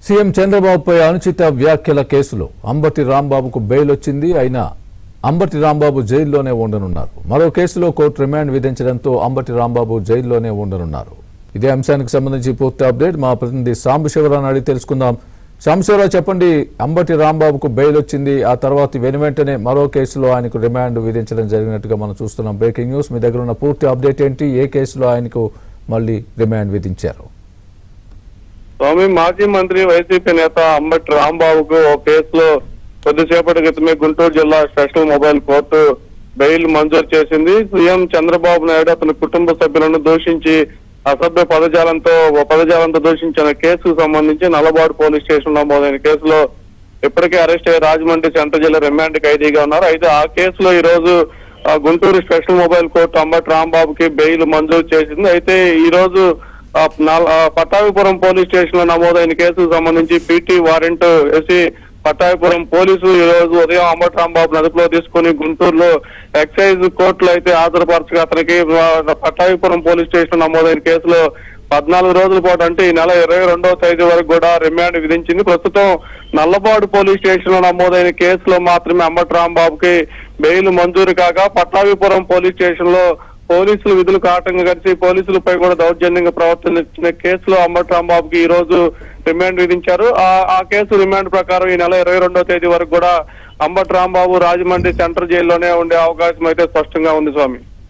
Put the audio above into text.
CM చంద్రబాబుపై అనుచిత వ్యాఖ్యల కేసులో అంబటి రాంబాబుకు బెయిల్ వచ్చింది. అయినా అంబటి రాంబాబు జైల్లోనే ఉండనున్నారు. మరో కేసులో కోర్టు రిమాండ్ విధించడంతో అంబటి రాంబాబు జైల్లోనే ఉండనున్నారు. ఇదే అంశానికి సంబంధించి పూర్తి అప్డేట్ మా ప్రతినిధి సాంబశివరావుని అడిగి తెలుసుకుందాం. సాంబశివరావు, చెప్పండి, అంబటి రాంబాబుకు బెయిల్ వచ్చింది, ఆ తర్వాత వెనువెంటనే మరో కేసులో ఆయనకు రిమాండ్ విధించడం జరిగినట్టుగా మనం చూస్తున్నాం. బ్రేకింగ్ న్యూస్, మీ దగ్గర ఉన్న పూర్తి అప్డేట్ ఏంటి? ఏ కేసులో ఆయనకు మళ్ళీ రిమాండ్ విధించారు? స్వామి, మాజీ మంత్రి వైసీపీ నేత అంబటి రాంబాబుకు ఓ కేసులో కొద్దిసేపటి క్రితమే గుంటూరు జిల్లా స్పెషల్ మొబైల్ కోర్టు బెయిల్ మంజూరు చేసింది. సీఎం చంద్రబాబు నాయుడు అతని కుటుంబ సభ్యులను దూషించి అసభ్య పదజాలంతో దూషించిన కేసుకు సంబంధించి నల్లబాడు పోలీస్ స్టేషన్ నమోదైన కేసులో ఇప్పటికే అరెస్ట్ అయ్యి రాజమండ్రి సెంట్రల్ జైలు రిమాండ్ ఖైదీగా ఉన్నారు. అయితే ఆ కేసులో ఈ రోజు Guntur special mobile court Ambati రాంబాబుకి బెయిల్ మంజూరు చేసింది. అయితే ఈ రోజు పట్టాభిపురం పోలీస్ స్టేషన్ లో నమోదైన కేసుకు సంబంధించి పీటీ వారెంట్ వేసి పట్టాభిపురం పోలీసు ఈ రోజు ఉదయం అంబటి రాంబాబును అదుపులో తీసుకుని గుంటూరులో ఎక్సైజ్ కోర్టులో అయితే హాజరుపరచగా అతనికి పట్టాభిపురం పోలీస్ స్టేషన్ నమోదైన కేసులో 14 రోజుల పాటు, అంటే ఈ నెల 22వ తేదీ వరకు కూడా రిమాండ్ విధించింది. ప్రస్తుతం నల్లబాడు పోలీస్ స్టేషన్ లో నమోదైన కేసులో మాత్రమే అంబటి రాంబాబుకి బెయిల్ మంజూరు కాగా, పట్టాభిపురం పోలీస్ స్టేషన్ లో పోలీసులు విధులకు ఆటంకం కలిసి పోలీసులపై కూడా దౌర్జన్యంగా ప్రవర్తించిన కేసులో అంబటి రాంబాబుకి ఈ రోజు రిమాండ్ విధించారు. ఆ కేసు రిమాండ్ ప్రకారం ఈ నెల 22వ తేదీ వరకు కూడా అంబటి రాంబాబు రాజమండ్రి సెంట్రల్ జైల్లోనే ఉండే అవకాశం అయితే స్పష్టంగా ఉంది. స్వామి.